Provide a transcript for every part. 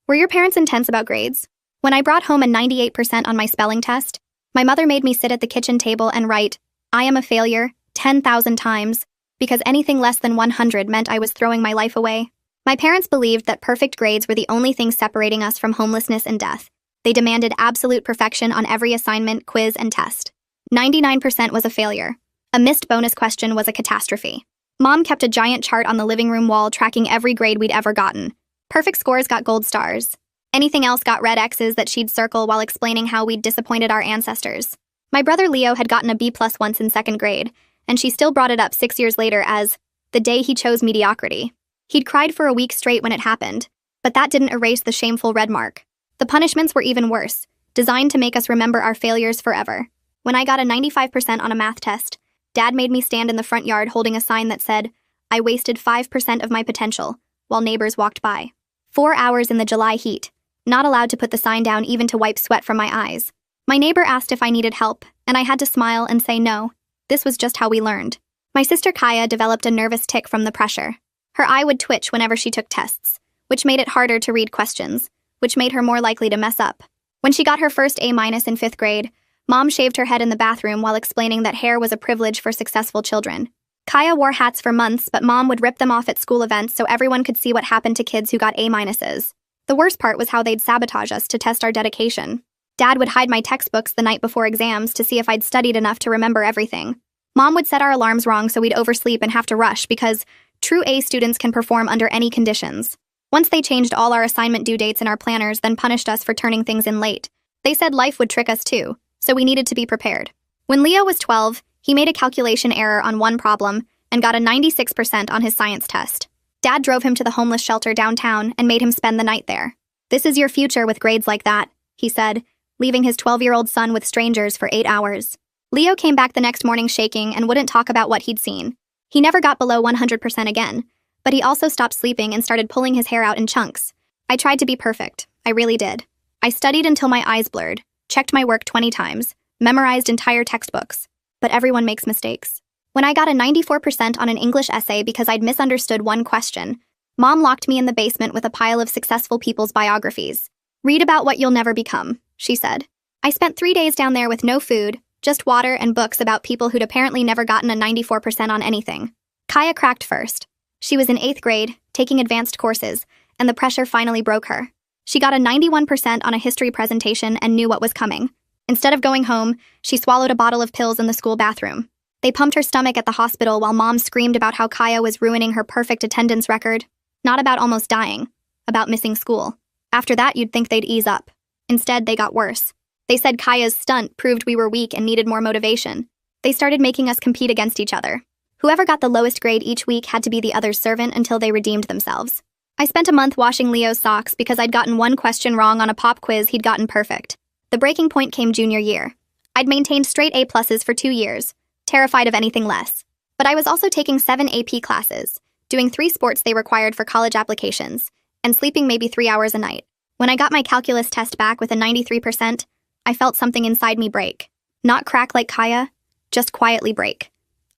Were your parents intense about grades? When I brought home a 98% on my spelling test, my mother made me sit at the kitchen table and write, "I am a failure," 10,000 times, because anything less than 100 meant I was throwing my life away. My parents believed that perfect grades were the only thing separating us from homelessness and death. They demanded absolute perfection on every assignment, quiz, and test. 99% was a failure. A missed bonus question was a catastrophe. Mom kept a giant chart on the living room wall tracking every grade we'd ever gotten. Perfect scores got gold stars. Anything else got red X's that she'd circle while explaining how we'd disappointed our ancestors. My brother Leo had gotten a B+ once in second grade, and she still brought it up 6 years later as the day he chose mediocrity. He'd cried for a week straight when it happened, but that didn't erase the shameful red mark. The punishments were even worse, designed to make us remember our failures forever. When I got a 95% on a math test, Dad made me stand in the front yard holding a sign that said, "I wasted 5% of my potential," while neighbors walked by. 4 hours in the July heat, not allowed to put the sign down even to wipe sweat from my eyes. My neighbor asked if I needed help, and I had to smile and say no. This was just how we learned. My sister Kaya developed a nervous tic from the pressure. Her eye would twitch whenever she took tests, which made it harder to read questions, which made her more likely to mess up. When she got her first A- in 5th grade, Mom shaved her head in the bathroom while explaining that hair was a privilege for successful children. Kaya wore hats for months, but Mom would rip them off at school events so everyone could see what happened to kids who got A-minuses. The worst part was how they'd sabotage us to test our dedication. Dad would hide my textbooks the night before exams to see if I'd studied enough to remember everything. Mom would set our alarms wrong so we'd oversleep and have to rush because true A students can perform under any conditions. Once they changed all our assignment due dates in our planners, then punished us for turning things in late. They said life would trick us too, so we needed to be prepared. When Leo was 12, he made a calculation error on one problem and got a 96% on his science test. Dad drove him to the homeless shelter downtown and made him spend the night there. "This is your future with grades like that," he said, leaving his 12-year-old son with strangers for 8 hours. Leo came back the next morning shaking and wouldn't talk about what he'd seen. He never got below 100% again, but he also stopped sleeping and started pulling his hair out in chunks. I tried to be perfect. I really did. I studied until my eyes blurred, checked my work 20 times, memorized entire textbooks. But everyone makes mistakes. When I got a 94% on an English essay because I'd misunderstood one question, Mom locked me in the basement with a pile of successful people's biographies. "Read about what you'll never become," she said. I spent 3 days down there with no food, just water and books about people who'd apparently never gotten a 94% on anything. Kaya cracked first. She was in 8th grade, taking advanced courses, and the pressure finally broke her. She got a 91% on a history presentation and knew what was coming. Instead of going home, she swallowed a bottle of pills in the school bathroom. They pumped her stomach at the hospital while Mom screamed about how Kaya was ruining her perfect attendance record. Not about almost dying, about missing school. After that, you'd think they'd ease up. Instead, they got worse. They said Kaya's stunt proved we were weak and needed more motivation. They started making us compete against each other. Whoever got the lowest grade each week had to be the other's servant until they redeemed themselves. I spent a month washing Leo's socks because I'd gotten one question wrong on a pop quiz he'd gotten perfect. The breaking point came junior year. I'd maintained straight A+ for 2 years, terrified of anything less. But I was also taking 7 AP classes, doing 3 sports they required for college applications, and sleeping maybe 3 hours a night. When I got my calculus test back with a 93%, I felt something inside me break. Not crack like Kaya, just quietly break.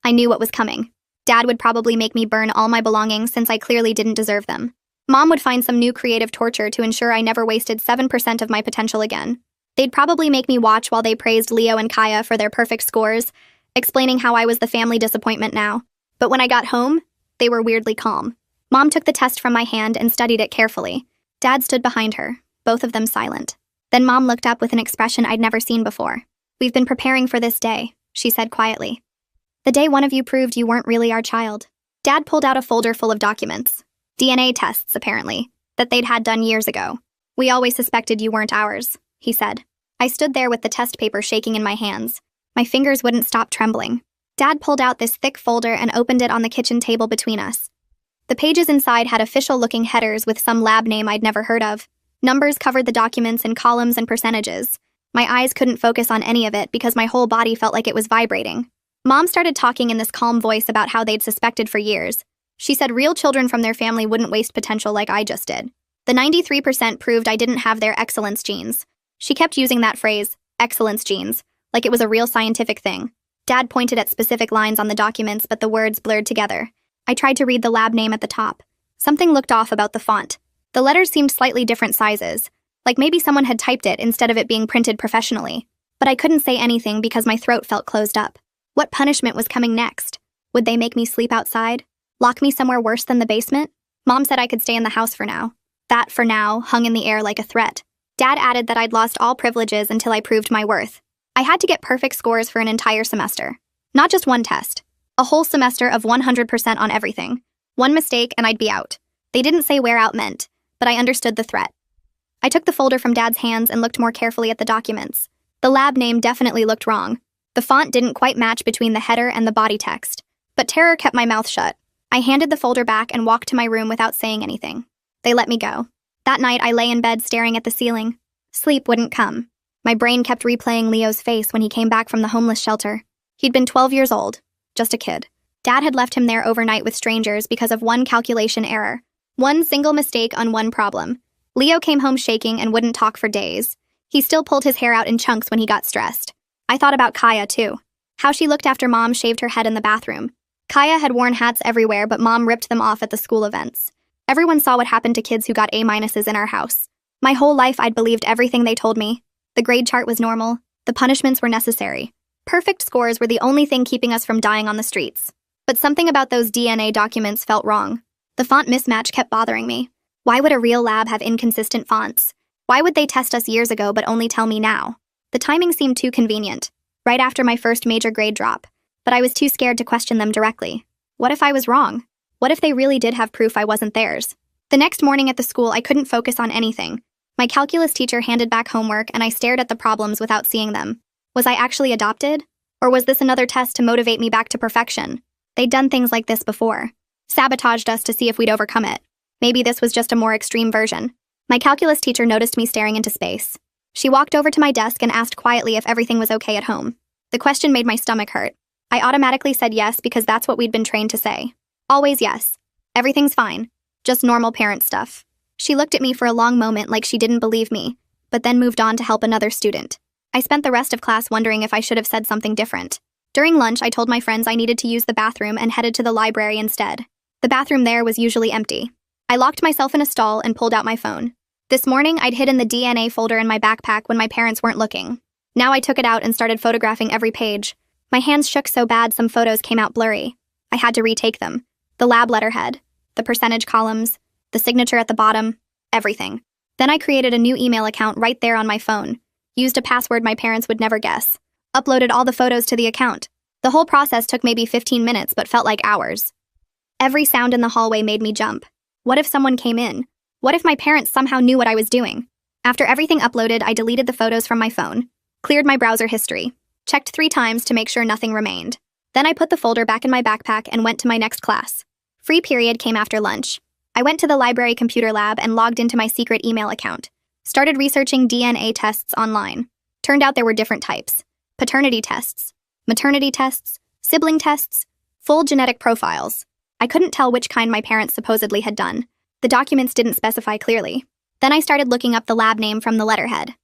I knew what was coming. Dad would probably make me burn all my belongings since I clearly didn't deserve them. Mom would find some new creative torture to ensure I never wasted 7% of my potential again. They'd probably make me watch while they praised Leo and Kaya for their perfect scores, explaining how I was the family disappointment now. But when I got home, they were weirdly calm. Mom took the test from my hand and studied it carefully. Dad stood behind her, both of them silent. Then Mom looked up with an expression I'd never seen before. "We've been preparing for this day," she said quietly. "The day one of you proved you weren't really our child." Dad pulled out a folder full of documents. DNA tests, apparently, that they'd had done years ago. "We always suspected you weren't ours," he said. I stood there with the test paper shaking in my hands. My fingers wouldn't stop trembling. Dad pulled out this thick folder and opened it on the kitchen table between us. The pages inside had official-looking headers with some lab name I'd never heard of. Numbers covered the documents in columns and percentages. My eyes couldn't focus on any of it because my whole body felt like it was vibrating. Mom started talking in this calm voice about how they'd suspected for years. She said real children from their family wouldn't waste potential like I just did. The 93% proved I didn't have their excellence genes. She kept using that phrase, excellence genes, like it was a real scientific thing. Dad pointed at specific lines on the documents, but the words blurred together. I tried to read the lab name at the top. Something looked off about the font. The letters seemed slightly different sizes, like maybe someone had typed it instead of it being printed professionally. But I couldn't say anything because my throat felt closed up. What punishment was coming next? Would they make me sleep outside? Lock me somewhere worse than the basement? Mom said I could stay in the house for now. That "for now" hung in the air like a threat. Dad added that I'd lost all privileges until I proved my worth. I had to get perfect scores for an entire semester. Not just one test. A whole semester of 100% on everything. One mistake and I'd be out. They didn't say where out meant, but I understood the threat. I took the folder from Dad's hands and looked more carefully at the documents. The lab name definitely looked wrong. The font didn't quite match between the header and the body text. But terror kept my mouth shut. I handed the folder back and walked to my room without saying anything. They let me go. That night, I lay in bed staring at the ceiling. Sleep wouldn't come. My brain kept replaying Leo's face when he came back from the homeless shelter. He'd been 12 years old. Just a kid. Dad had left him there overnight with strangers because of one calculation error. One single mistake on one problem. Leo came home shaking and wouldn't talk for days. He still pulled his hair out in chunks when he got stressed. I thought about Kaya, too. How she looked after Mom shaved her head in the bathroom. Kaya had worn hats everywhere, but Mom ripped them off at the school events. Everyone saw what happened to kids who got A-minuses in our house. My whole life I'd believed everything they told me. The grade chart was normal. The punishments were necessary. Perfect scores were the only thing keeping us from dying on the streets. But something about those DNA documents felt wrong. The font mismatch kept bothering me. Why would a real lab have inconsistent fonts? Why would they test us years ago but only tell me now? The timing seemed too convenient. Right after my first major grade drop. But I was too scared to question them directly. What if I was wrong? What if they really did have proof I wasn't theirs? The next morning at the school, I couldn't focus on anything. My calculus teacher handed back homework and I stared at the problems without seeing them. Was I actually adopted? Or was this another test to motivate me back to perfection? They'd done things like this before. Sabotaged us to see if we'd overcome it. Maybe this was just a more extreme version. My calculus teacher noticed me staring into space. She walked over to my desk and asked quietly if everything was okay at home. The question made my stomach hurt. I automatically said yes because that's what we'd been trained to say. Always yes. Everything's fine. Just normal parent stuff. She looked at me for a long moment like she didn't believe me, but then moved on to help another student. I spent the rest of class wondering if I should have said something different. During lunch, I told my friends I needed to use the bathroom and headed to the library instead. The bathroom there was usually empty. I locked myself in a stall and pulled out my phone. This morning, I'd hidden the DNA folder in my backpack when my parents weren't looking. Now I took it out and started photographing every page. My hands shook so bad some photos came out blurry. I had to retake them. The lab letterhead, the percentage columns, the signature at the bottom, everything. Then I created a new email account right there on my phone, used a password my parents would never guess, uploaded all the photos to the account. The whole process took maybe 15 minutes but felt like hours. Every sound in the hallway made me jump. What if someone came in? What if my parents somehow knew what I was doing? After everything uploaded, I deleted the photos from my phone, cleared my browser history, checked 3 times to make sure nothing remained. Then I put the folder back in my backpack and went to my next class. Free period came after lunch. I went to the library computer lab and logged into my secret email account. Started researching DNA tests online. Turned out there were different types. Paternity tests, maternity tests, sibling tests, full genetic profiles. I couldn't tell which kind my parents supposedly had done. The documents didn't specify clearly. Then I started looking up the lab name from the letterhead.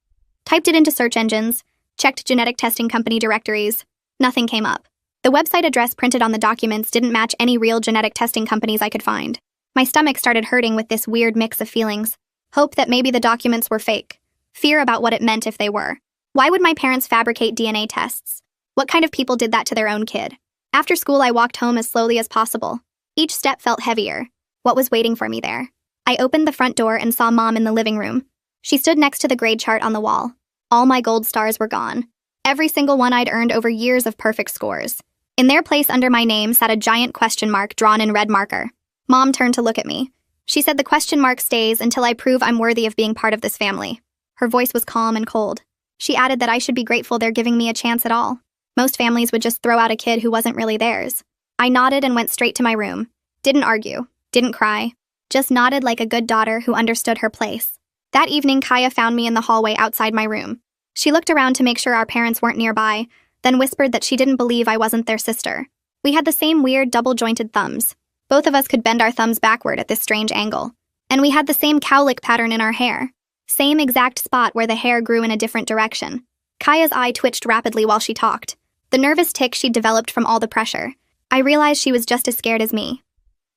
Typed it into search engines, checked genetic testing company directories. Nothing came up. The website address printed on the documents didn't match any real genetic testing companies I could find. My stomach started hurting with this weird mix of feelings. Hope that maybe the documents were fake. Fear about what it meant if they were. Why would my parents fabricate DNA tests? What kind of people did that to their own kid? After school, I walked home as slowly as possible. Each step felt heavier. What was waiting for me there? I opened the front door and saw Mom in the living room. She stood next to the grade chart on the wall. All my gold stars were gone. Every single one I'd earned over years of perfect scores. In their place under my name sat a giant question mark drawn in red marker. Mom turned to look at me. She said the question mark stays until I prove I'm worthy of being part of this family. Her voice was calm and cold. She added that I should be grateful they're giving me a chance at all. Most families would just throw out a kid who wasn't really theirs. I nodded and went straight to my room. Didn't argue. Didn't cry. Just nodded like a good daughter who understood her place. That evening, Kaya found me in the hallway outside my room. She looked around to make sure our parents weren't nearby, then whispered that she didn't believe I wasn't their sister. We had the same weird double-jointed thumbs. Both of us could bend our thumbs backward at this strange angle. And we had the same cowlick pattern in our hair. Same exact spot where the hair grew in a different direction. Kaya's eye twitched rapidly while she talked. The nervous tic she'd developed from all the pressure. I realized she was just as scared as me.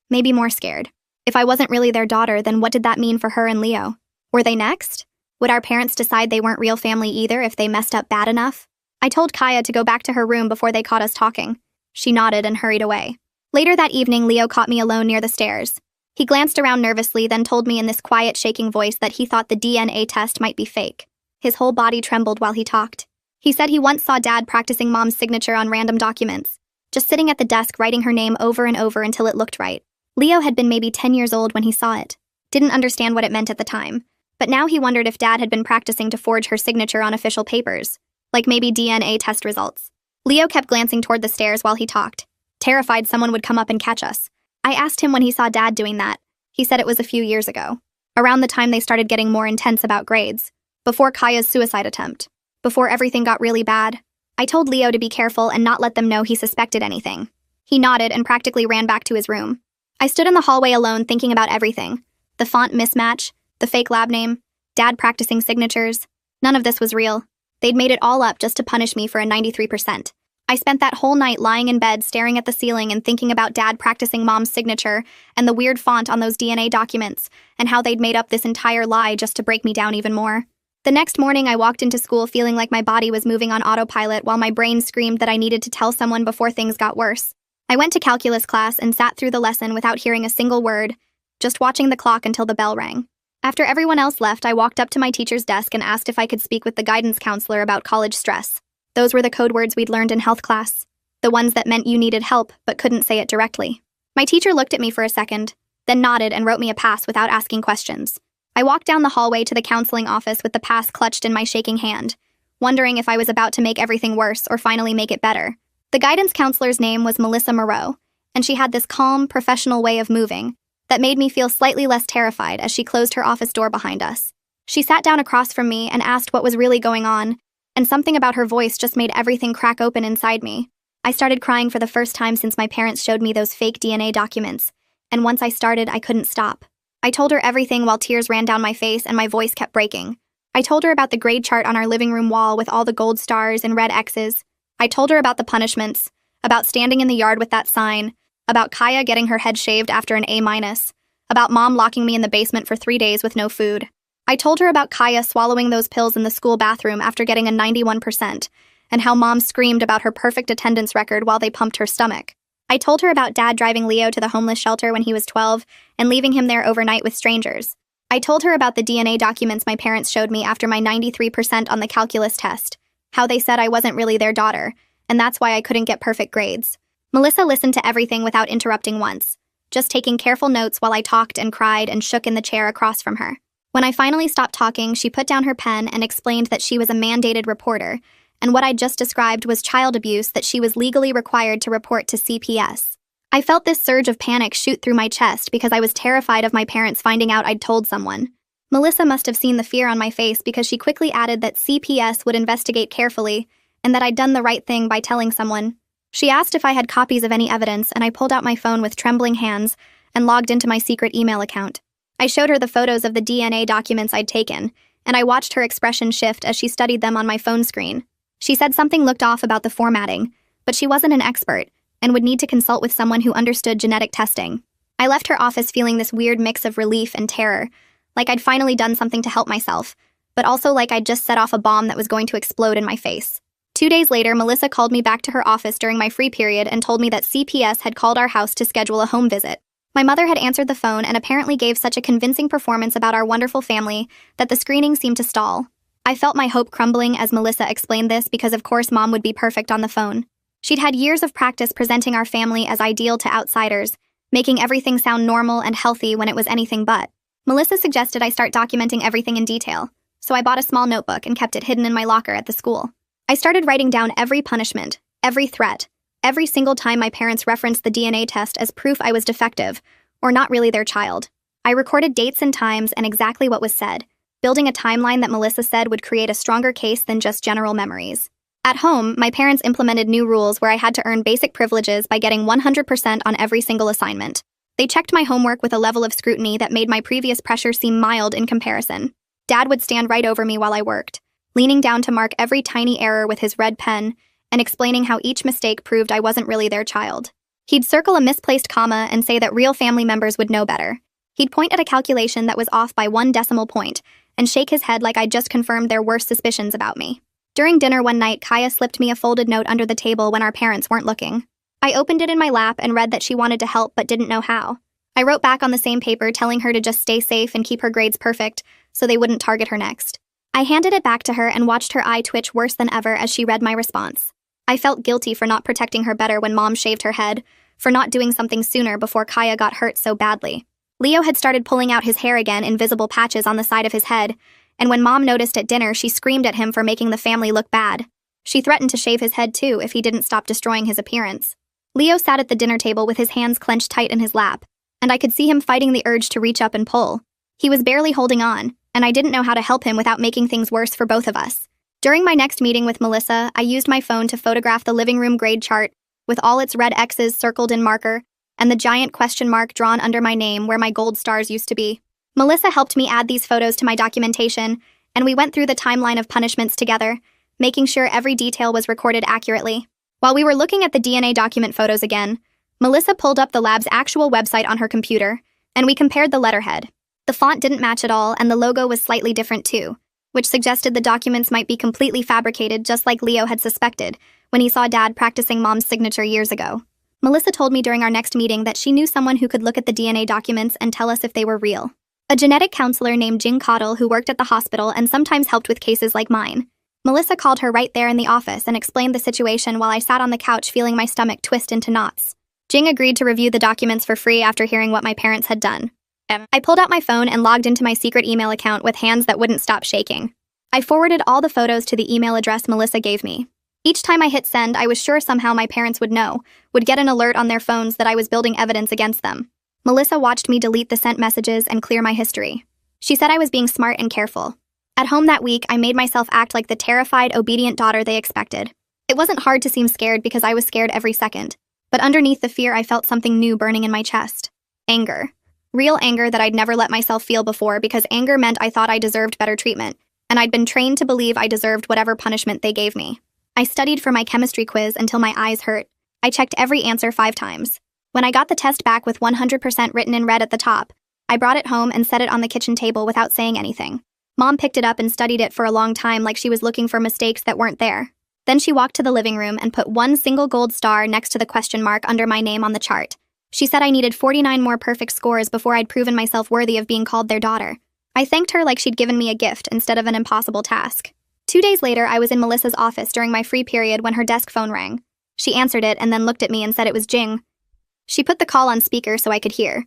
Maybe more scared. If I wasn't really their daughter, then what did that mean for her and Leo? Were they next? Would our parents decide they weren't real family either if they messed up bad enough? I told Kaya to go back to her room before they caught us talking. She nodded and hurried away. Later that evening, Leo caught me alone near the stairs. He glanced around nervously, then told me in this quiet, shaking voice that he thought the DNA test might be fake. His whole body trembled while he talked. He said he once saw Dad practicing Mom's signature on random documents, just sitting at the desk writing her name over and over until it looked right. Leo had been maybe 10 years old when he saw it. Didn't understand what it meant at the time. But now he wondered if Dad had been practicing to forge her signature on official papers, like maybe DNA test results. Leo kept glancing toward the stairs while he talked, terrified someone would come up and catch us. I asked him when he saw Dad doing that. He said it was a few years ago, around the time they started getting more intense about grades, before Kaya's suicide attempt, before everything got really bad. I told Leo to be careful and not let them know he suspected anything. He nodded and practically ran back to his room. I stood in the hallway alone thinking about everything. The font mismatch, the fake lab name, Dad practicing signatures. None of this was real. They'd made it all up just to punish me for a 93%. I spent that whole night lying in bed staring at the ceiling and thinking about Dad practicing Mom's signature and the weird font on those DNA documents and how they'd made up this entire lie just to break me down even more. The next morning, I walked into school feeling like my body was moving on autopilot while my brain screamed that I needed to tell someone before things got worse. I went to calculus class and sat through the lesson without hearing a single word, just watching the clock until the bell rang. After everyone else left, I walked up to my teacher's desk and asked if I could speak with the guidance counselor about college stress. Those were the code words we'd learned in health class, the ones that meant you needed help but couldn't say it directly. My teacher looked at me for a second, then nodded and wrote me a pass without asking questions. I walked down the hallway to the counseling office with the pass clutched in my shaking hand, wondering if I was about to make everything worse or finally make it better. The guidance counselor's name was Melissa Moreau, and she had this calm, professional way of moving that made me feel slightly less terrified as she closed her office door behind us. She sat down across from me and asked what was really going on, and something about her voice just made everything crack open inside me. I started crying for the first time since my parents showed me those fake DNA documents, and once I started, I couldn't stop. I told her everything while tears ran down my face and my voice kept breaking. I told her about the grade chart on our living room wall with all the gold stars and red X's. I told her about the punishments, about standing in the yard with that sign, about Kaya getting her head shaved after an A-, about Mom locking me in the basement for 3 days with no food. I told her about Kaya swallowing those pills in the school bathroom after getting a 91%, and how Mom screamed about her perfect attendance record while they pumped her stomach. I told her about Dad driving Leo to the homeless shelter when he was 12 and leaving him there overnight with strangers. I told her about the DNA documents my parents showed me after my 93% on the calculus test, how they said I wasn't really their daughter, and that's why I couldn't get perfect grades. Melissa listened to everything without interrupting once, just taking careful notes while I talked and cried and shook in the chair across from her. When I finally stopped talking, she put down her pen and explained that she was a mandated reporter, and what I just described was child abuse that she was legally required to report to CPS. I felt this surge of panic shoot through my chest because I was terrified of my parents finding out I'd told someone. Melissa must have seen the fear on my face because she quickly added that CPS would investigate carefully and that I'd done the right thing by telling someone. She asked if I had copies of any evidence, and I pulled out my phone with trembling hands and logged into my secret email account. I showed her the photos of the DNA documents I'd taken, and I watched her expression shift as she studied them on my phone screen. She said something looked off about the formatting, but she wasn't an expert and would need to consult with someone who understood genetic testing. I left her office feeling this weird mix of relief and terror, like I'd finally done something to help myself, but also like I'd just set off a bomb that was going to explode in my face. 2 days later, Melissa called me back to her office during my free period and told me that CPS had called our house to schedule a home visit. My mother had answered the phone and apparently gave such a convincing performance about our wonderful family that the screening seemed to stall. I felt my hope crumbling as Melissa explained this because of course Mom would be perfect on the phone. She'd had years of practice presenting our family as ideal to outsiders, making everything sound normal and healthy when it was anything but. Melissa suggested I start documenting everything in detail, so I bought a small notebook and kept it hidden in my locker at the school. I started writing down every punishment, every threat, every single time my parents referenced the DNA test as proof I was defective, or not really their child. I recorded dates and times and exactly what was said, building a timeline that Melissa said would create a stronger case than just general memories. At home, my parents implemented new rules where I had to earn basic privileges by getting 100% on every single assignment. They checked my homework with a level of scrutiny that made my previous pressure seem mild in comparison. Dad would stand right over me while I worked, leaning down to mark every tiny error with his red pen and explaining how each mistake proved I wasn't really their child. He'd circle a misplaced comma and say that real family members would know better, He'd point at a calculation that was off by 1 decimal point and shake his head like I'd just confirmed their worst suspicions about me. During dinner one night, Kaya slipped me a folded note under the table when our parents weren't looking. I opened it in my lap and read that she wanted to help but didn't know how. I wrote back on the same paper telling her to just stay safe and keep her grades perfect so they wouldn't target her next. I handed it back to her and watched her eye twitch worse than ever as she read my response. I felt guilty for not protecting her better when Mom shaved her head, for not doing something sooner before Kaya got hurt so badly. Leo had started pulling out his hair again in visible patches on the side of his head, and when Mom noticed at dinner, she screamed at him for making the family look bad. She threatened to shave his head too if he didn't stop destroying his appearance. Leo sat at the dinner table with his hands clenched tight in his lap, and I could see him fighting the urge to reach up and pull. He was barely holding on, and I didn't know how to help him without making things worse for both of us. During my next meeting with Melissa, I used my phone to photograph the living room grade chart with all its red X's circled in marker and the giant question mark drawn under my name where my gold stars used to be. Melissa helped me add these photos to my documentation, and we went through the timeline of punishments together, making sure every detail was recorded accurately. While we were looking at the DNA document photos again, Melissa pulled up the lab's actual website on her computer, and we compared the letterhead. The font didn't match at all, and the logo was slightly different too, which suggested the documents might be completely fabricated just like Leo had suspected when he saw Dad practicing Mom's signature years ago. Melissa told me during our next meeting that she knew someone who could look at the DNA documents and tell us if they were real. A genetic counselor named Jing Cottle who worked at the hospital and sometimes helped with cases like mine. Melissa called her right there in the office and explained the situation while I sat on the couch feeling my stomach twist into knots. Jing agreed to review the documents for free after hearing what my parents had done. I pulled out my phone and logged into my secret email account with hands that wouldn't stop shaking. I forwarded all the photos to the email address Melissa gave me. Each time I hit send, I was sure somehow my parents would know, would get an alert on their phones that I was building evidence against them. Melissa watched me delete the sent messages and clear my history. She said I was being smart and careful. At home that week, I made myself act like the terrified, obedient daughter they expected. It wasn't hard to seem scared because I was scared every second. But underneath the fear, I felt something new burning in my chest. Anger. Real anger that I'd never let myself feel before because anger meant I thought I deserved better treatment, and I'd been trained to believe I deserved whatever punishment they gave me. I studied for my chemistry quiz until my eyes hurt. I checked every answer 5 times. When I got the test back with 100% written in red at the top, I brought it home and set it on the kitchen table without saying anything. Mom picked it up and studied it for a long time like she was looking for mistakes that weren't there. Then she walked to the living room and put 1 single gold star next to the question mark under my name on the chart. She said I needed 49 more perfect scores before I'd proven myself worthy of being called their daughter. I thanked her like she'd given me a gift instead of an impossible task. 2 days later, I was in Melissa's office during my free period when her desk phone rang. She answered it and then looked at me and said it was Jing. She put the call on speaker so I could hear.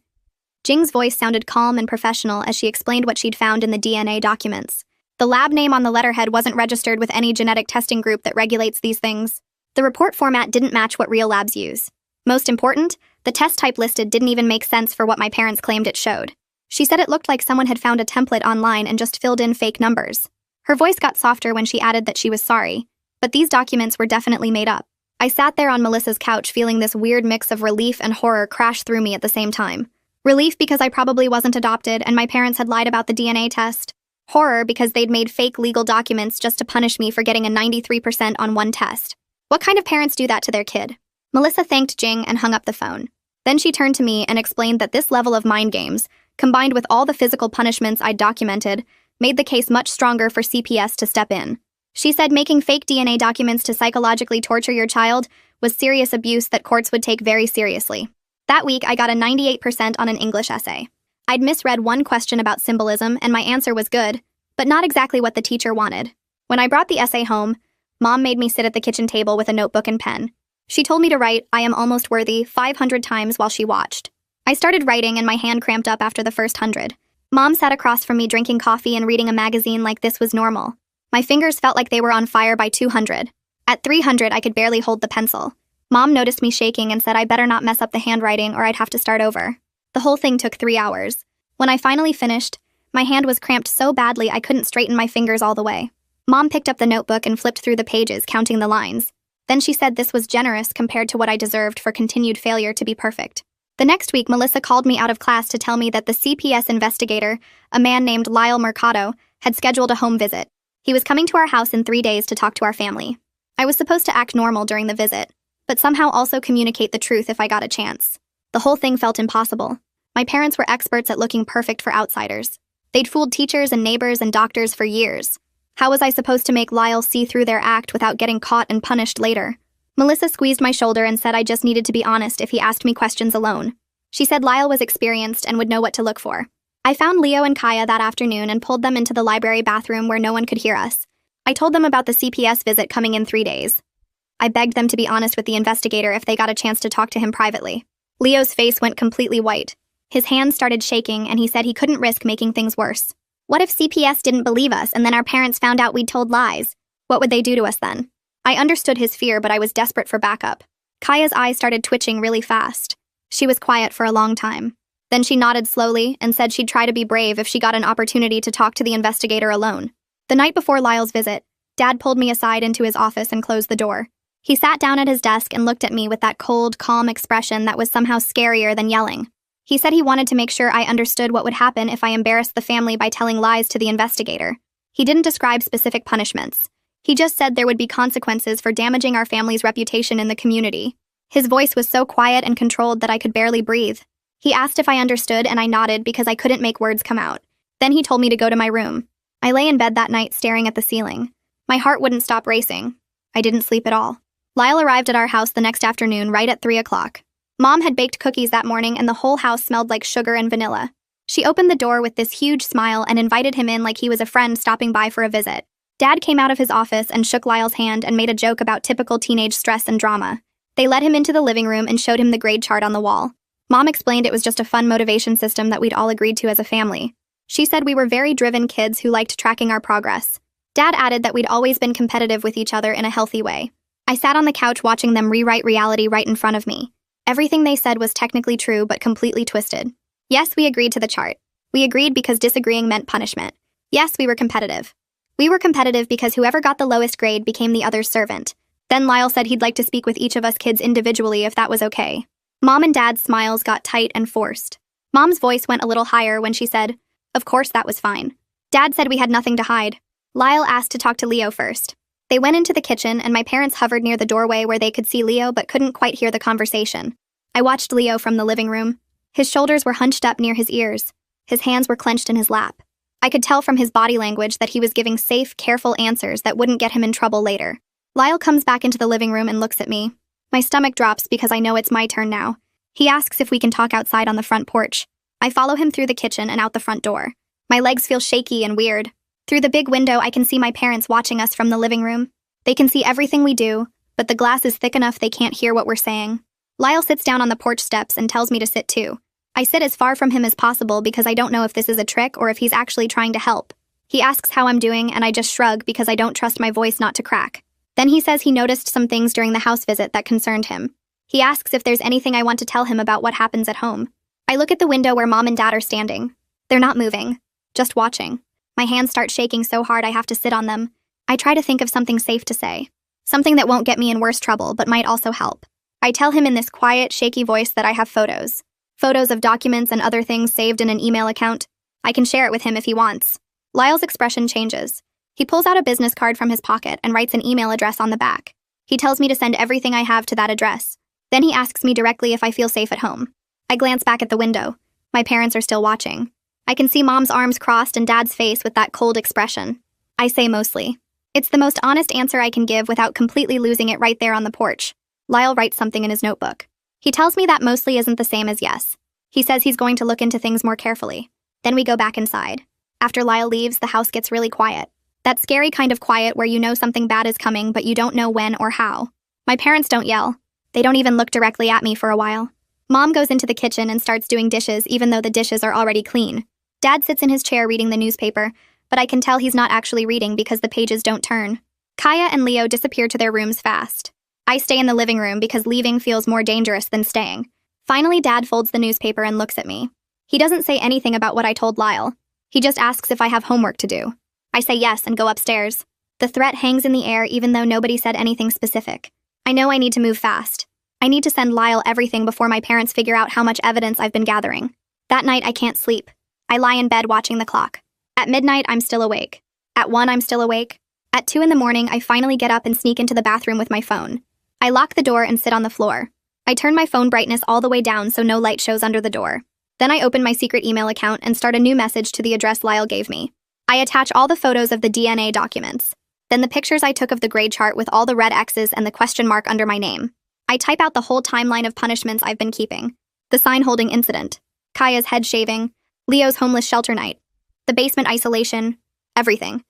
Jing's voice sounded calm and professional as she explained what she'd found in the DNA documents. The lab name on the letterhead wasn't registered with any genetic testing group that regulates these things. The report format didn't match what real labs use. Most important, the test type listed didn't even make sense for what my parents claimed it showed. She said it looked like someone had found a template online and just filled in fake numbers. Her voice got softer when she added that she was sorry, but these documents were definitely made up. I sat there on Melissa's couch feeling this weird mix of relief and horror crash through me at the same time. Relief because I probably wasn't adopted and my parents had lied about the DNA test. Horror because they'd made fake legal documents just to punish me for getting a 93% on one test. What kind of parents do that to their kid? Melissa thanked Jing and hung up the phone. Then she turned to me and explained that this level of mind games, combined with all the physical punishments I'd documented, made the case much stronger for CPS to step in. She said making fake DNA documents to psychologically torture your child was serious abuse that courts would take very seriously. That week, I got a 98% on an English essay. I'd misread 1 question about symbolism, and my answer was good, but not exactly what the teacher wanted. When I brought the essay home, Mom made me sit at the kitchen table with a notebook and pen. She told me to write, "I am almost worthy," 500 times while she watched. I started writing, and my hand cramped up after the first 100. Mom sat across from me drinking coffee and reading a magazine like this was normal. My fingers felt like they were on fire by 200. At 300, I could barely hold the pencil. Mom noticed me shaking and said I better not mess up the handwriting or I'd have to start over. The whole thing took 3 hours. When I finally finished, my hand was cramped so badly I couldn't straighten my fingers all the way. Mom picked up the notebook and flipped through the pages, counting the lines. Then she said this was generous compared to what I deserved for continued failure to be perfect. The next week, Melissa called me out of class to tell me that the CPS investigator, a man named Lyle Mercado, had scheduled a home visit. He was coming to our house in 3 days to talk to our family. I was supposed to act normal during the visit, but somehow also communicate the truth if I got a chance. The whole thing felt impossible. My parents were experts at looking perfect for outsiders. They'd fooled teachers and neighbors and doctors for years. How was I supposed to make Lyle see through their act without getting caught and punished later? Melissa squeezed my shoulder and said I just needed to be honest if he asked me questions alone. She said Lyle was experienced and would know what to look for. I found Leo and Kaya that afternoon and pulled them into the library bathroom where no one could hear us. I told them about the CPS visit coming in 3 days. I begged them to be honest with the investigator if they got a chance to talk to him privately. Leo's face went completely white. His hands started shaking and he said he couldn't risk making things worse. What if CPS didn't believe us and then our parents found out we'd told lies? What would they do to us then? I understood his fear, but I was desperate for backup. Kaya's eyes started twitching really fast. She was quiet for a long time. Then she nodded slowly and said she'd try to be brave if she got an opportunity to talk to the investigator alone. The night before Lyle's visit, Dad pulled me aside into his office and closed the door. He sat down at his desk and looked at me with that cold, calm expression that was somehow scarier than yelling. He said he wanted to make sure I understood what would happen if I embarrassed the family by telling lies to the investigator. He didn't describe specific punishments. He just said there would be consequences for damaging our family's reputation in the community. His voice was so quiet and controlled that I could barely breathe. He asked if I understood and I nodded because I couldn't make words come out. Then he told me to go to my room. I lay in bed that night staring at the ceiling. My heart wouldn't stop racing. I didn't sleep at all. Lyle arrived at our house the next afternoon right at 3 o'clock. Mom had baked cookies that morning and the whole house smelled like sugar and vanilla. She opened the door with this huge smile and invited him in like he was a friend stopping by for a visit. Dad came out of his office and shook Lyle's hand and made a joke about typical teenage stress and drama. They led him into the living room and showed him the grade chart on the wall. Mom explained it was just a fun motivation system that we'd all agreed to as a family. She said we were very driven kids who liked tracking our progress. Dad added that we'd always been competitive with each other in a healthy way. I sat on the couch watching them rewrite reality right in front of me. Everything they said was technically true but completely twisted. Yes, we agreed to the chart. We agreed because disagreeing meant punishment. Yes, we were competitive. We were competitive because whoever got the lowest grade became the other's servant. Then Lyle said he'd like to speak with each of us kids individually if that was okay. Mom and Dad's smiles got tight and forced. Mom's voice went a little higher when she said, "Of course that was fine." Dad said we had nothing to hide. Lyle asked to talk to Leo first. They went into the kitchen and my parents hovered near the doorway where they could see Leo but couldn't quite hear the conversation. I watched Leo from the living room. His shoulders were hunched up near his ears. His hands were clenched in his lap. I could tell from his body language that he was giving safe, careful answers that wouldn't get him in trouble later. Lyle comes back into the living room and looks at me. My stomach drops because I know it's my turn now. He asks if we can talk outside on the front porch. I follow him through the kitchen and out the front door. My legs feel shaky and weird. Through the big window, I can see my parents watching us from the living room. They can see everything we do, but the glass is thick enough they can't hear what we're saying. Lyle sits down on the porch steps and tells me to sit too. I sit as far from him as possible because I don't know if this is a trick or if he's actually trying to help. He asks how I'm doing and I just shrug because I don't trust my voice not to crack. Then he says he noticed some things during the house visit that concerned him. He asks if there's anything I want to tell him about what happens at home. I look at the window where Mom and Dad are standing. They're not moving, just watching. My hands start shaking so hard I have to sit on them. I try to think of something safe to say. Something that won't get me in worse trouble but might also help. I tell him in this quiet, shaky voice that I have photos. Photos of documents and other things saved in an email account. I can share it with him if he wants. Lyle's expression changes. He pulls out a business card from his pocket and writes an email address on the back. He tells me to send everything I have to that address. Then he asks me directly if I feel safe at home. I glance back at the window. My parents are still watching. I can see Mom's arms crossed and Dad's face with that cold expression. I say mostly. It's the most honest answer I can give without completely losing it right there on the porch. Lyle writes something in his notebook. He tells me that mostly isn't the same as yes. He says he's going to look into things more carefully. Then we go back inside. After Lyle leaves, the house gets really quiet. That scary kind of quiet where you know something bad is coming, but you don't know when or how. My parents don't yell. They don't even look directly at me for a while. Mom goes into the kitchen and starts doing dishes even though the dishes are already clean. Dad sits in his chair reading the newspaper, but I can tell he's not actually reading because the pages don't turn. Kaya and Leo disappear to their rooms fast. I stay in the living room because leaving feels more dangerous than staying. Finally, Dad folds the newspaper and looks at me. He doesn't say anything about what I told Lyle. He just asks if I have homework to do. I say yes and go upstairs. The threat hangs in the air even though nobody said anything specific. I know I need to move fast. I need to send Lyle everything before my parents figure out how much evidence I've been gathering. That night, I can't sleep. I lie in bed watching the clock. At midnight, I'm still awake. At 1, I'm still awake. At 2 in the morning, I finally get up and sneak into the bathroom with my phone. I lock the door and sit on the floor. I turn my phone brightness all the way down so no light shows under the door. Then I open my secret email account and start a new message to the address Lyle gave me. I attach all the photos of the DNA documents, then the pictures I took of the grade chart with all the red X's and the question mark under my name. I type out the whole timeline of punishments I've been keeping. The sign holding incident, Kaya's head shaving, Leo's homeless shelter night, the basement isolation, everything.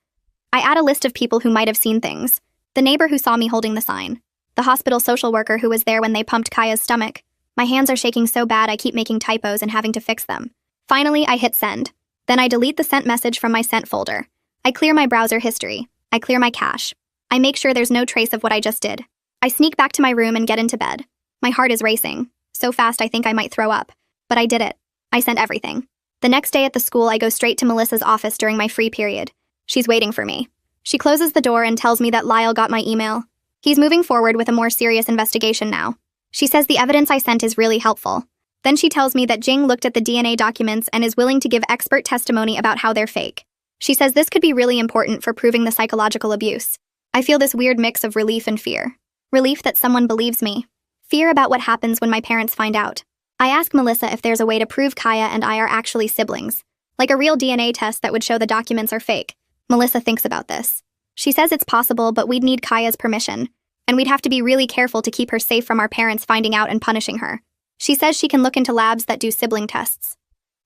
I add a list of people who might have seen things. The neighbor who saw me holding the sign. The hospital social worker who was there when they pumped Kaya's stomach. My hands are shaking so bad I keep making typos and having to fix them. Finally, I hit send. Then I delete the sent message from my sent folder. I clear my browser history. I clear my cache. I make sure there's no trace of what I just did. I sneak back to my room and get into bed. My heart is racing. So fast I think I might throw up. But I did it. I sent everything. The next day at the school, I go straight to Melissa's office during my free period. She's waiting for me. She closes the door and tells me that Lyle got my email. He's moving forward with a more serious investigation now. She says the evidence I sent is really helpful. Then she tells me that Jing looked at the DNA documents and is willing to give expert testimony about how they're fake. She says this could be really important for proving the psychological abuse. I feel this weird mix of relief and fear. Relief that someone believes me. Fear about what happens when my parents find out. I ask Melissa if there's a way to prove Kaya and I are actually siblings. Like a real DNA test that would show the documents are fake. Melissa thinks about this. She says it's possible, but we'd need Kaya's permission. And we'd have to be really careful to keep her safe from our parents finding out and punishing her. She says she can look into labs that do sibling tests.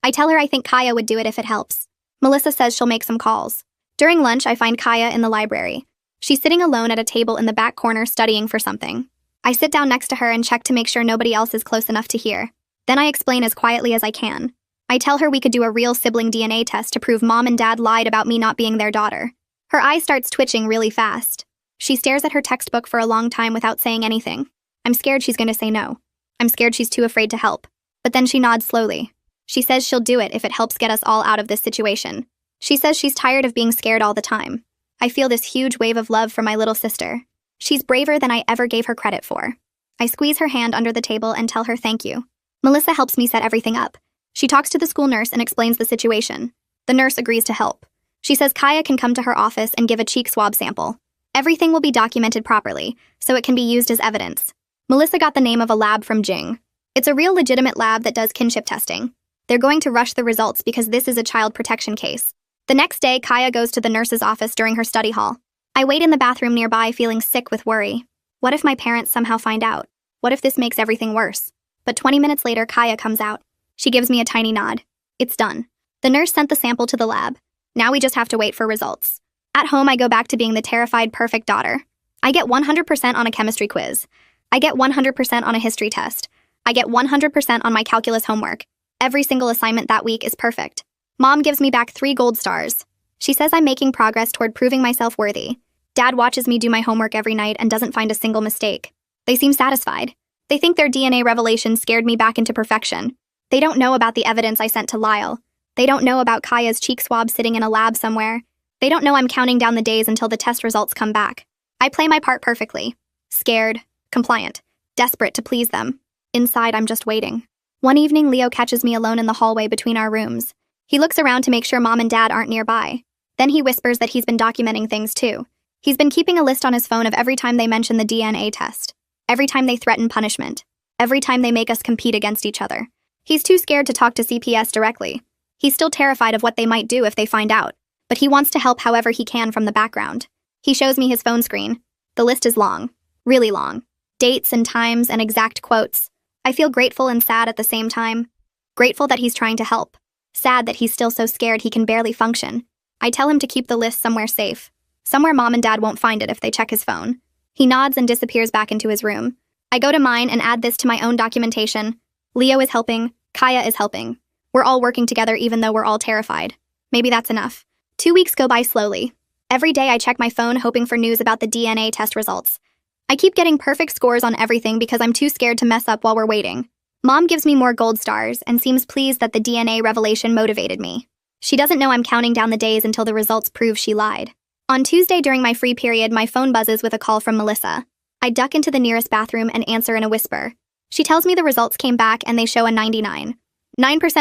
I tell her I think Kaya would do it if it helps. Melissa says she'll make some calls. During lunch, I find Kaya in the library. She's sitting alone at a table in the back corner studying for something. I sit down next to her and check to make sure nobody else is close enough to hear. Then I explain as quietly as I can. I tell her we could do a real sibling DNA test to prove Mom and Dad lied about me not being their daughter. Her eye starts twitching really fast. She stares at her textbook for a long time without saying anything. I'm scared she's going to say no. I'm scared she's too afraid to help. But then she nods slowly. She says she'll do it if it helps get us all out of this situation. She says she's tired of being scared all the time. I feel this huge wave of love for my little sister. She's braver than I ever gave her credit for. I squeeze her hand under the table and tell her thank you. Melissa helps me set everything up. She talks to the school nurse and explains the situation. The nurse agrees to help. She says Kaya can come to her office and give a cheek swab sample. Everything will be documented properly, so it can be used as evidence. Melissa got the name of a lab from Jing. It's a real legitimate lab that does kinship testing. They're going to rush the results because this is a child protection case. The next day, Kaya goes to the nurse's office during her study hall. I wait in the bathroom nearby feeling sick with worry. What if my parents somehow find out? What if this makes everything worse? But 20 minutes later, Kaya comes out. She gives me a tiny nod. It's done. The nurse sent the sample to the lab. Now we just have to wait for results. At home, I go back to being the terrified, perfect daughter. I get 100% on a chemistry quiz. I get 100% on a history test. I get 100% on my calculus homework. Every single assignment that week is perfect. Mom gives me back 3 gold stars. She says I'm making progress toward proving myself worthy. Dad watches me do my homework every night and doesn't find a single mistake. They seem satisfied. They think their DNA revelation scared me back into perfection. They don't know about the evidence I sent to Lyle. They don't know about Kaya's cheek swab sitting in a lab somewhere. They don't know I'm counting down the days until the test results come back. I play my part perfectly. Scared, compliant, desperate to please them. Inside, I'm just waiting. One evening, Leo catches me alone in the hallway between our rooms. He looks around to make sure Mom and Dad aren't nearby. Then he whispers that he's been documenting things too. He's been keeping a list on his phone of every time they mention the DNA test. Every time they threaten punishment. Every time they make us compete against each other. He's too scared to talk to CPS directly. He's still terrified of what they might do if they find out. But he wants to help however he can from the background. He shows me his phone screen. The list is long. Really long. Dates and times and exact quotes. I feel grateful and sad at the same time. Grateful that he's trying to help. Sad that he's still so scared he can barely function. I tell him to keep the list somewhere safe. Somewhere Mom and Dad won't find it if they check his phone. He nods and disappears back into his room. I go to mine and add this to my own documentation. Leo is helping. Kaya is helping. We're all working together even though we're all terrified. Maybe that's enough. 2 weeks go by slowly. Every day I check my phone hoping for news about the DNA test results. I keep getting perfect scores on everything because I'm too scared to mess up while we're waiting. Mom gives me more gold stars and seems pleased that the DNA revelation motivated me. She doesn't know I'm counting down the days until the results prove she lied. On Tuesday during my free period, my phone buzzes with a call from Melissa. I duck into the nearest bathroom and answer in a whisper. She tells me the results came back and they show a 99%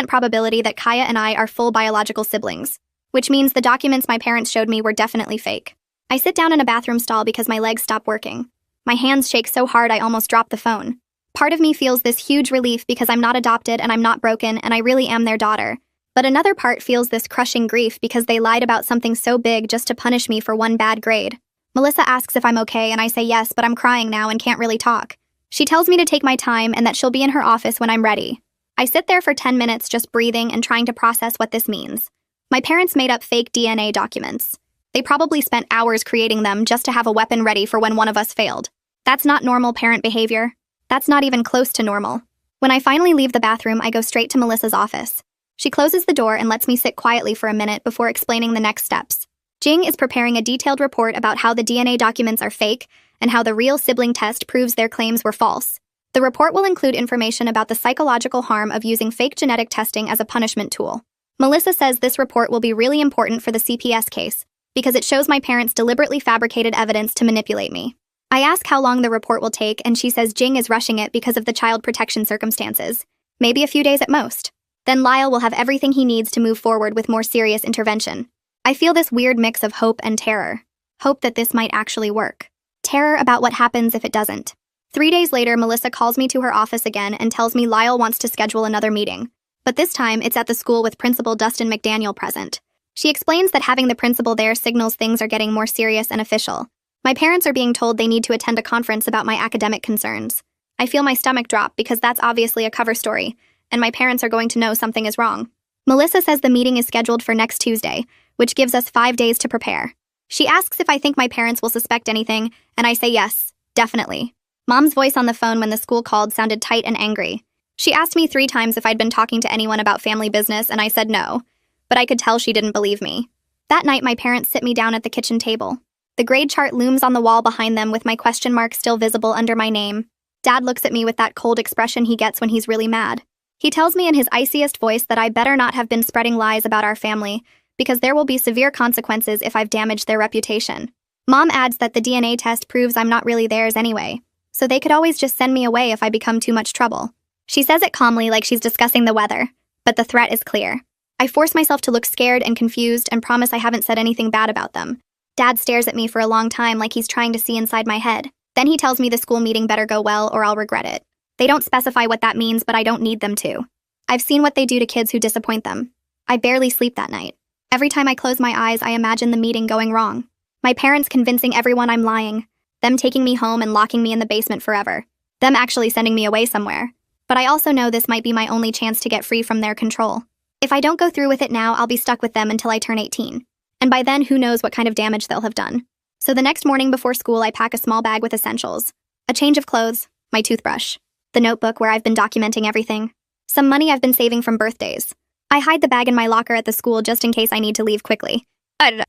probability that Kaya and I are full biological siblings, which means the documents my parents showed me were definitely fake. I sit down in a bathroom stall because my legs stop working. My hands shake so hard I almost drop the phone. Part of me feels this huge relief because I'm not adopted and I'm not broken and I really am their daughter. But another part feels this crushing grief because they lied about something so big just to punish me for one bad grade. Melissa asks if I'm okay and I say yes, but I'm crying now and can't really talk. She tells me to take my time and that she'll be in her office when I'm ready. I sit there for 10 minutes just breathing and trying to process what this means. My parents made up fake DNA documents. They probably spent hours creating them just to have a weapon ready for when one of us failed. That's not normal parent behavior. That's not even close to normal. When I finally leave the bathroom, I go straight to Melissa's office. She closes the door and lets me sit quietly for a minute before explaining the next steps. Jing is preparing a detailed report about how the DNA documents are fake and how the real sibling test proves their claims were false. The report will include information about the psychological harm of using fake genetic testing as a punishment tool. Melissa says this report will be really important for the CPS case because it shows my parents deliberately fabricated evidence to manipulate me. I ask how long the report will take, and she says Jing is rushing it because of the child protection circumstances. Maybe a few days at most. Then Lyle will have everything he needs to move forward with more serious intervention. I feel this weird mix of hope and terror. Hope that this might actually work. Terror about what happens if it doesn't. 3 days later, Melissa calls me to her office again and tells me Lyle wants to schedule another meeting. But this time, it's at the school with Principal Dustin McDaniel present. She explains that having the principal there signals things are getting more serious and official. My parents are being told they need to attend a conference about my academic concerns. I feel my stomach drop because that's obviously a cover story, and my parents are going to know something is wrong. Melissa says the meeting is scheduled for next Tuesday, which gives us 5 days to prepare. She asks if I think my parents will suspect anything, and I say yes, definitely. Mom's voice on the phone when the school called sounded tight and angry. She asked me 3 times if I'd been talking to anyone about family business, and I said no, but I could tell she didn't believe me. That night, my parents sit me down at the kitchen table. The grade chart looms on the wall behind them with my question mark still visible under my name. Dad looks at me with that cold expression he gets when he's really mad. He tells me in his iciest voice that I better not have been spreading lies about our family, because there will be severe consequences if I've damaged their reputation. Mom adds that the DNA test proves I'm not really theirs anyway, so they could always just send me away if I become too much trouble. She says it calmly like she's discussing the weather, but the threat is clear. I force myself to look scared and confused and promise I haven't said anything bad about them. Dad stares at me for a long time like he's trying to see inside my head. Then he tells me the school meeting better go well or I'll regret it. They don't specify what that means, but I don't need them to. I've seen what they do to kids who disappoint them. I barely sleep that night. Every time I close my eyes, I imagine the meeting going wrong. My parents convincing everyone I'm lying. Them taking me home and locking me in the basement forever. Them actually sending me away somewhere. But I also know this might be my only chance to get free from their control. If I don't go through with it now, I'll be stuck with them until I turn 18. And by then, who knows what kind of damage they'll have done. So the next morning before school, I pack a small bag with essentials. A change of clothes, my toothbrush, the notebook where I've been documenting everything, some money I've been saving from birthdays. I hide the bag in my locker at the school just in case I need to leave quickly.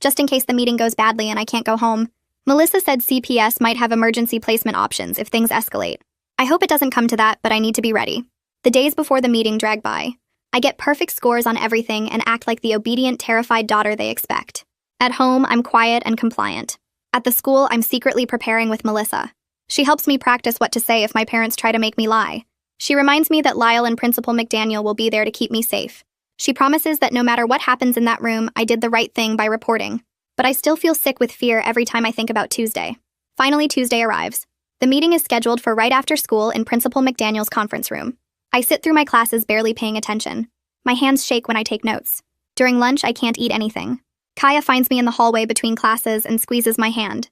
Just in case the meeting goes badly and I can't go home. Melissa said CPS might have emergency placement options if things escalate. I hope it doesn't come to that, but I need to be ready. The days before the meeting drag by. I get perfect scores on everything and act like the obedient, terrified daughter they expect. At home, I'm quiet and compliant. At the school, I'm secretly preparing with Melissa. She helps me practice what to say if my parents try to make me lie. She reminds me that Lyle and Principal McDaniel will be there to keep me safe. She promises that no matter what happens in that room, I did the right thing by reporting. But I still feel sick with fear every time I think about Tuesday. Finally, Tuesday arrives. The meeting is scheduled for right after school in Principal McDaniel's conference room. I sit through my classes barely paying attention. My hands shake when I take notes. During lunch, I can't eat anything. Kaya finds me in the hallway between classes and squeezes my hand.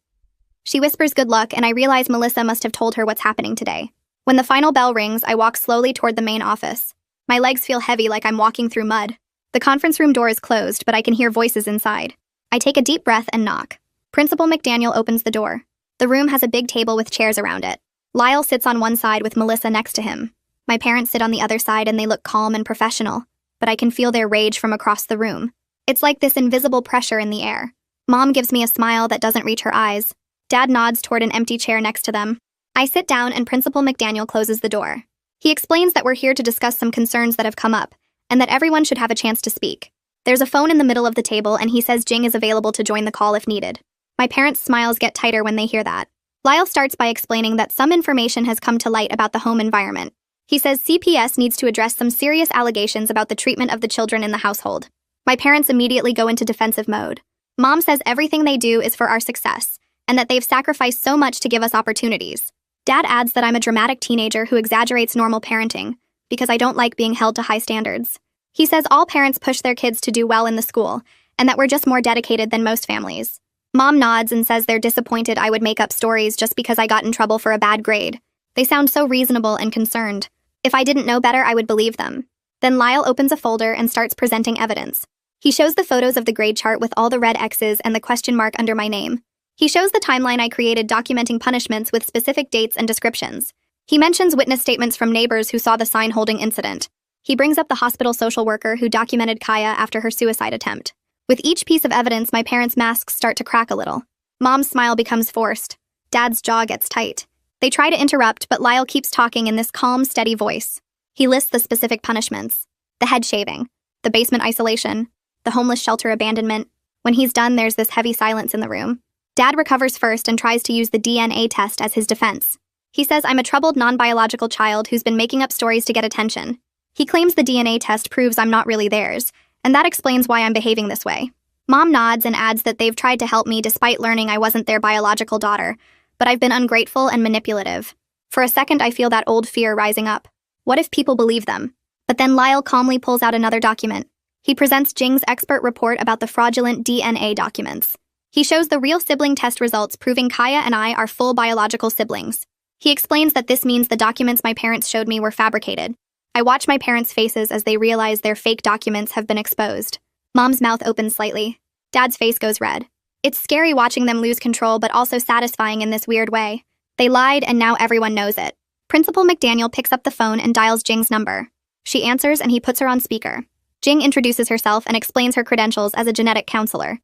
She whispers good luck, and I realize Melissa must have told her what's happening today. When the final bell rings, I walk slowly toward the main office. My legs feel heavy like I'm walking through mud. The conference room door is closed, but I can hear voices inside. I take a deep breath and knock. Principal McDaniel opens the door. The room has a big table with chairs around it. Lyle sits on one side with Melissa next to him. My parents sit on the other side and they look calm and professional, but I can feel their rage from across the room. It's like this invisible pressure in the air. Mom gives me a smile that doesn't reach her eyes. Dad nods toward an empty chair next to them. I sit down and Principal McDaniel closes the door. He explains that we're here to discuss some concerns that have come up, and that everyone should have a chance to speak. There's a phone in the middle of the table and he says Jing is available to join the call if needed. My parents' smiles get tighter when they hear that. Lyle starts by explaining that some information has come to light about the home environment. He says CPS needs to address some serious allegations about the treatment of the children in the household. My parents immediately go into defensive mode. Mom says everything they do is for our success, and that they've sacrificed so much to give us opportunities. Dad adds that I'm a dramatic teenager who exaggerates normal parenting because I don't like being held to high standards. He says all parents push their kids to do well in the school and that we're just more dedicated than most families. Mom nods and says they're disappointed I would make up stories just because I got in trouble for a bad grade. They sound so reasonable and concerned. If I didn't know better, I would believe them. Then Lyle opens a folder and starts presenting evidence. He shows the photos of the grade chart with all the red X's and the question mark under my name. He shows the timeline I created documenting punishments with specific dates and descriptions. He mentions witness statements from neighbors who saw the sign-holding incident. He brings up the hospital social worker who documented Kaya after her suicide attempt. With each piece of evidence, my parents' masks start to crack a little. Mom's smile becomes forced. Dad's jaw gets tight. They try to interrupt, but Lyle keeps talking in this calm, steady voice. He lists the specific punishments. The head shaving, the basement isolation, the homeless shelter abandonment. When he's done, there's this heavy silence in the room. Dad recovers first and tries to use the DNA test as his defense. He says I'm a troubled non-biological child who's been making up stories to get attention. He claims the DNA test proves I'm not really theirs, and that explains why I'm behaving this way. Mom nods and adds that they've tried to help me despite learning I wasn't their biological daughter, but I've been ungrateful and manipulative. For a second, I feel that old fear rising up. What if people believe them? But then Lyle calmly pulls out another document. He presents Jing's expert report about the fraudulent DNA documents. He shows the real sibling test results proving Kaya and I are full biological siblings. He explains that this means the documents my parents showed me were fabricated. I watch my parents' faces as they realize their fake documents have been exposed. Mom's mouth opens slightly. Dad's face goes red. It's scary watching them lose control, but also satisfying in this weird way. They lied, and now everyone knows it. Principal McDaniel picks up the phone and dials Jing's number. She answers, and he puts her on speaker. Jing introduces herself and explains her credentials as a genetic counselor.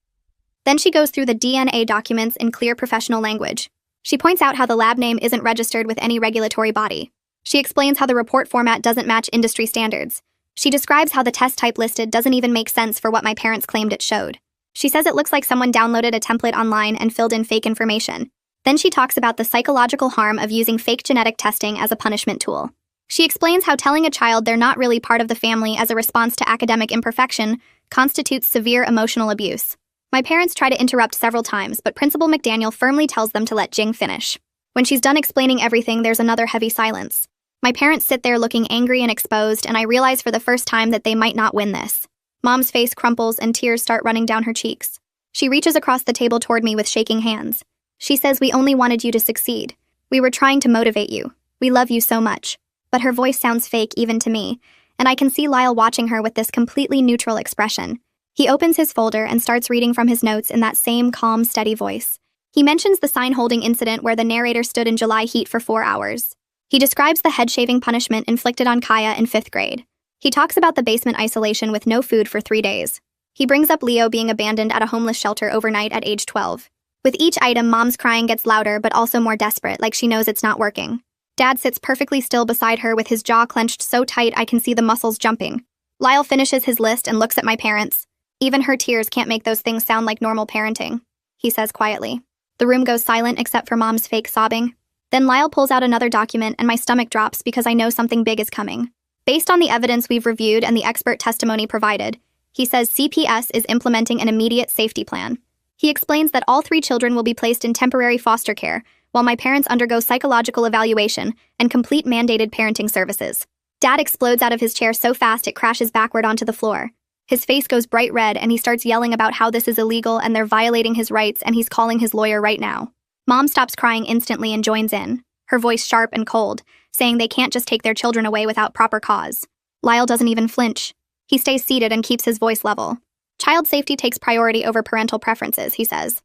Then she goes through the DNA documents in clear professional language. She points out how the lab name isn't registered with any regulatory body. She explains how the report format doesn't match industry standards. She describes how the test type listed doesn't even make sense for what my parents claimed it showed. She says it looks like someone downloaded a template online and filled in fake information. Then she talks about the psychological harm of using fake genetic testing as a punishment tool. She explains how telling a child they're not really part of the family as a response to academic imperfection constitutes severe emotional abuse. My parents try to interrupt several times, but Principal McDaniel firmly tells them to let Jing finish. When she's done explaining everything, there's another heavy silence. My parents sit there looking angry and exposed, and I realize for the first time that they might not win this. Mom's face crumples and tears start running down her cheeks. She reaches across the table toward me with shaking hands. She says, "We only wanted you to succeed. We were trying to motivate you. We love you so much." But her voice sounds fake even to me, and I can see Lyle watching her with this completely neutral expression. He opens his folder and starts reading from his notes in that same calm, steady voice. He mentions the sign-holding incident where the narrator stood in July heat for 4 hours. He describes the head-shaving punishment inflicted on Kaya in 5th grade. He talks about the basement isolation with no food for 3 days. He brings up Leo being abandoned at a homeless shelter overnight at age 12. With each item, Mom's crying gets louder but also more desperate, like she knows it's not working. Dad sits perfectly still beside her with his jaw clenched so tight I can see the muscles jumping. Lyle finishes his list and looks at my parents. "Even her tears can't make those things sound like normal parenting," he says quietly. The room goes silent except for Mom's fake sobbing. Then Lyle pulls out another document and my stomach drops because I know something big is coming. Based on the evidence we've reviewed and the expert testimony provided, he says CPS is implementing an immediate safety plan. He explains that all 3 children will be placed in temporary foster care, while my parents undergo psychological evaluation and complete mandated parenting services. Dad explodes out of his chair so fast it crashes backward onto the floor. His face goes bright red and he starts yelling about how this is illegal and they're violating his rights and he's calling his lawyer right now. Mom stops crying instantly and joins in, her voice sharp and cold, saying they can't just take their children away without proper cause. Lyle doesn't even flinch. He stays seated and keeps his voice level. Child safety takes priority over parental preferences, he says.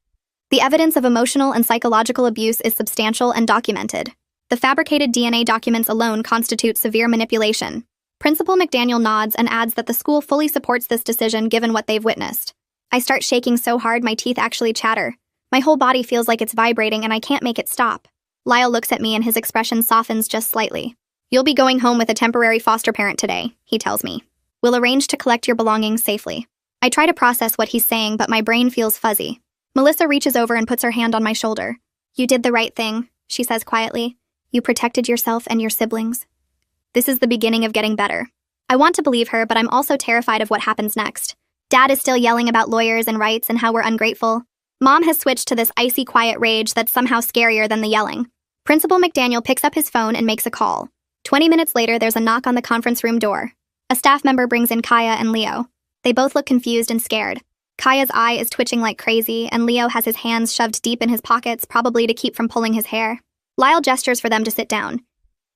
The evidence of emotional and psychological abuse is substantial and documented. The fabricated DNA documents alone constitute severe manipulation. Principal McDaniel nods and adds that the school fully supports this decision given what they've witnessed. I start shaking so hard my teeth actually chatter. My whole body feels like it's vibrating and I can't make it stop. Lyle looks at me and his expression softens just slightly. "You'll be going home with a temporary foster parent today," he tells me. "We'll arrange to collect your belongings safely." I try to process what he's saying, but my brain feels fuzzy. Melissa reaches over and puts her hand on my shoulder. "You did the right thing," she says quietly. "You protected yourself and your siblings. This is the beginning of getting better." I want to believe her, but I'm also terrified of what happens next. Dad is still yelling about lawyers and rights and how we're ungrateful. Mom has switched to this icy quiet rage that's somehow scarier than the yelling. Principal McDaniel picks up his phone and makes a call. 20 minutes later, there's a knock on the conference room door. A staff member brings in Kaya and Leo. They both look confused and scared. Kaya's eye is twitching like crazy, and Leo has his hands shoved deep in his pockets, probably to keep from pulling his hair. Lyle gestures for them to sit down.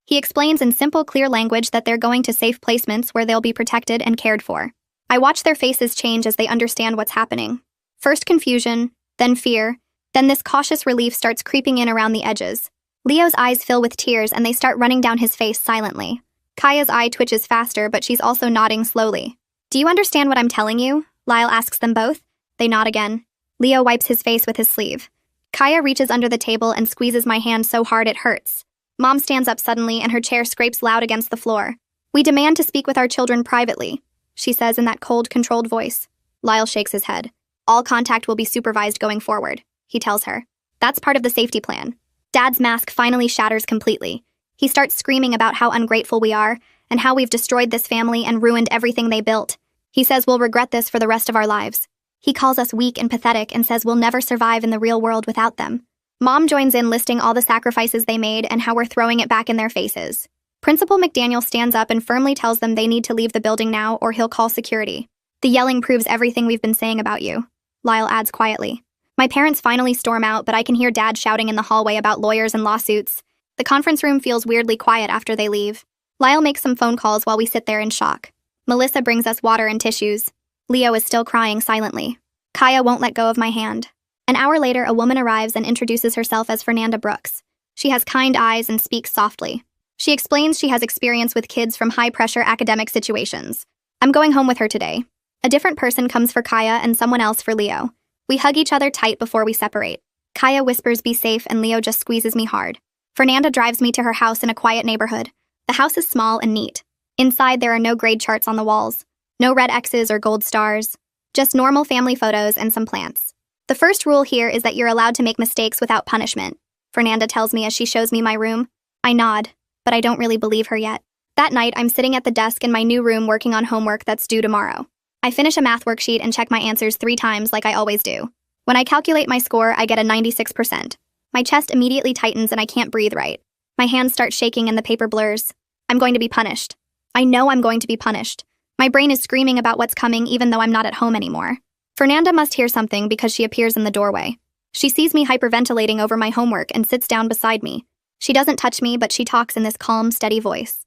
He explains in simple, clear language that they're going to safe placements where they'll be protected and cared for. I watch their faces change as they understand what's happening. First confusion, then fear, then this cautious relief starts creeping in around the edges. Leo's eyes fill with tears and they start running down his face silently. Kaya's eye twitches faster, but she's also nodding slowly. Do you understand what I'm telling you? Lyle asks them both. They nod again. Leo wipes his face with his sleeve. Kaya reaches under the table and squeezes my hand so hard it hurts. Mom stands up suddenly and her chair scrapes loud against the floor. We demand to speak with our children privately, she says in that cold, controlled voice. Lyle shakes his head. All contact will be supervised going forward, he tells her. That's part of the safety plan. Dad's mask finally shatters completely. He starts screaming about how ungrateful we are and how we've destroyed this family and ruined everything they built. He says we'll regret this for the rest of our lives. He calls us weak and pathetic and says we'll never survive in the real world without them. Mom joins in listing all the sacrifices they made and how we're throwing it back in their faces. Principal McDaniel stands up and firmly tells them they need to leave the building now or he'll call security. The yelling proves everything we've been saying about you, Lyle adds quietly. My parents finally storm out, but I can hear Dad shouting in the hallway about lawyers and lawsuits. The conference room feels weirdly quiet after they leave. Lyle makes some phone calls while we sit there in shock. Melissa brings us water and tissues. Leo is still crying silently. Kaya won't let go of my hand. An hour later, a woman arrives and introduces herself as Fernanda Brooks. She has kind eyes and speaks softly. She explains she has experience with kids from high-pressure academic situations. I'm going home with her today. A different person comes for Kaya and someone else for Leo. We hug each other tight before we separate. Kaya whispers, "Be safe," and Leo just squeezes me hard. Fernanda drives me to her house in a quiet neighborhood. The house is small and neat. Inside, there are no grade charts on the walls. No red X's or gold stars. Just normal family photos and some plants. The first rule here is that you're allowed to make mistakes without punishment, Fernanda tells me as she shows me my room. I nod, but I don't really believe her yet. That night, I'm sitting at the desk in my new room working on homework that's due tomorrow. I finish a math worksheet and check my answers 3 times like I always do. When I calculate my score, I get a 96%. My chest immediately tightens and I can't breathe right. My hands start shaking and the paper blurs. I'm going to be punished. I know I'm going to be punished. My brain is screaming about what's coming even though I'm not at home anymore. Fernanda must hear something because she appears in the doorway. She sees me hyperventilating over my homework and sits down beside me. She doesn't touch me, but she talks in this calm, steady voice.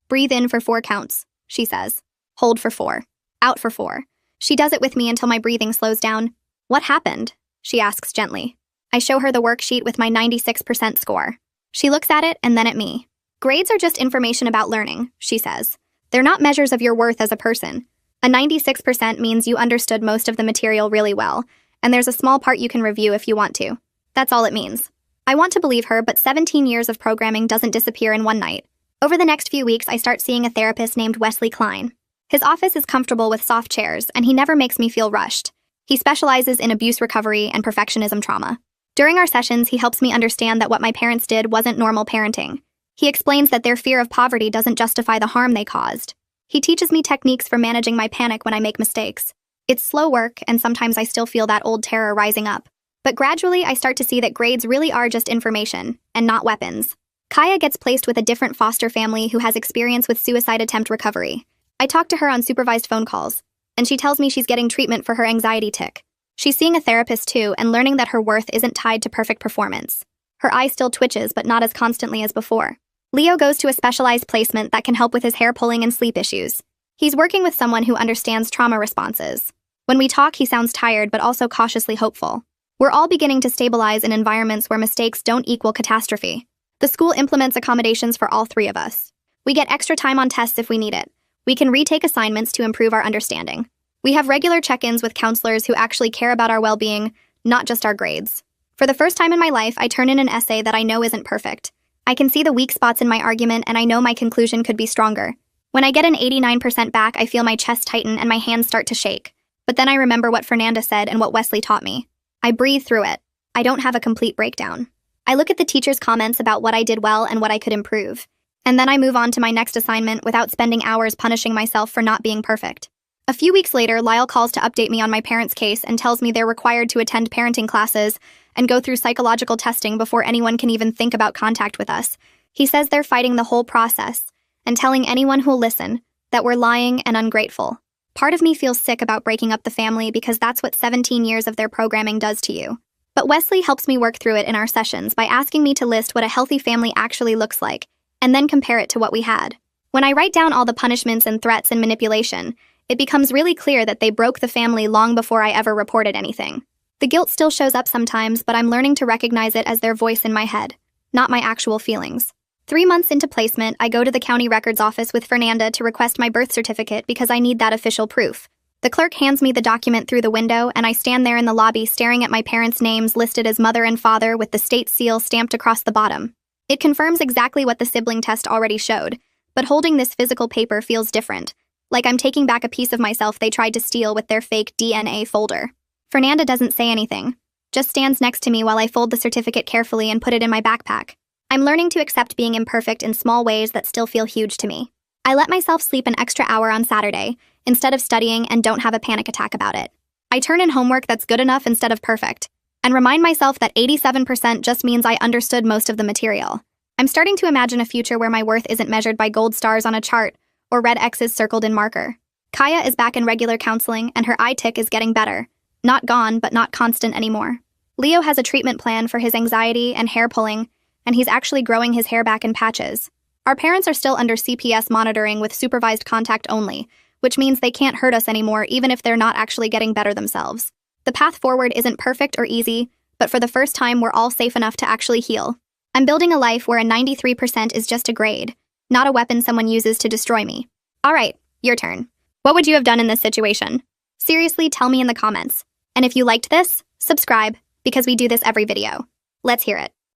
Breathe in for 4 counts, she says. Hold for 4. Out for 4. She does it with me until my breathing slows down. What happened? She asks gently. I show her the worksheet with my 96% score. She looks at it and then at me. Grades are just information about learning, she says. They're not measures of your worth as a person. A 96% means you understood most of the material really well, and there's a small part you can review if you want to. That's all it means. I want to believe her, but 17 years of programming doesn't disappear in one night. Over the next few weeks, I start seeing a therapist named Wesley Klein. His office is comfortable with soft chairs, and he never makes me feel rushed. He specializes in abuse recovery and perfectionism trauma. During our sessions, he helps me understand that what my parents did wasn't normal parenting. He explains that their fear of poverty doesn't justify the harm they caused. He teaches me techniques for managing my panic when I make mistakes. It's slow work, and sometimes I still feel that old terror rising up. But gradually, I start to see that grades really are just information, and not weapons. Kaya gets placed with a different foster family who has experience with suicide attempt recovery. I talk to her on supervised phone calls, and she tells me she's getting treatment for her anxiety tic. She's seeing a therapist too, and learning that her worth isn't tied to perfect performance. Her eye still twitches, but not as constantly as before. Leo goes to a specialized placement that can help with his hair pulling and sleep issues. He's working with someone who understands trauma responses. When we talk, he sounds tired, but also cautiously hopeful. We're all beginning to stabilize in environments where mistakes don't equal catastrophe. The school implements accommodations for all 3 of us. We get extra time on tests if we need it. We can retake assignments to improve our understanding. We have regular check-ins with counselors who actually care about our well-being, not just our grades. For the first time in my life, I turn in an essay that I know isn't perfect. I can see the weak spots in my argument, and I know my conclusion could be stronger. When I get an 89% back, I feel my chest tighten and my hands start to shake. But then I remember what Fernanda said and what Wesley taught me. I breathe through it. I don't have a complete breakdown. I look at the teacher's comments about what I did well and what I could improve. And then I move on to my next assignment without spending hours punishing myself for not being perfect. A few weeks later, Lyle calls to update me on my parents' case and tells me they're required to attend parenting classes and go through psychological testing before anyone can even think about contact with us. He says they're fighting the whole process and telling anyone who'll listen that we're lying and ungrateful. Part of me feels sick about breaking up the family because that's what 17 years of their programming does to you. But Wesley helps me work through it in our sessions by asking me to list what a healthy family actually looks like, and then compare it to what we had. When I write down all the punishments and threats and manipulation, it becomes really clear that they broke the family long before I ever reported anything. The guilt still shows up sometimes, but I'm learning to recognize it as their voice in my head, not my actual feelings. 3 months into placement, I go to the county records office with Fernanda to request my birth certificate because I need that official proof. The clerk hands me the document through the window, and I stand there in the lobby staring at my parents' names listed as mother and father with the state seal stamped across the bottom. It confirms exactly what the sibling test already showed, but holding this physical paper feels different, like I'm taking back a piece of myself they tried to steal with their fake DNA folder. Fernanda doesn't say anything, just stands next to me while I fold the certificate carefully and put it in my backpack. I'm learning to accept being imperfect in small ways that still feel huge to me. I let myself sleep an extra hour on Saturday, instead of studying, and don't have a panic attack about it. I turn in homework that's good enough instead of perfect, and remind myself that 87% just means I understood most of the material. I'm starting to imagine a future where my worth isn't measured by gold stars on a chart or red X's circled in marker. Kaya is back in regular counseling, and her eye tick is getting better. Not gone, but not constant anymore. Leo has a treatment plan for his anxiety and hair pulling, and he's actually growing his hair back in patches. Our parents are still under CPS monitoring with supervised contact only, which means they can't hurt us anymore even if they're not actually getting better themselves. The path forward isn't perfect or easy, but for the first time we're all safe enough to actually heal. I'm building a life where a 93% is just a grade, not a weapon someone uses to destroy me. All right, your turn. What would you have done in this situation? Seriously, tell me in the comments. And if you liked this, subscribe, because we do this every video. Let's hear it.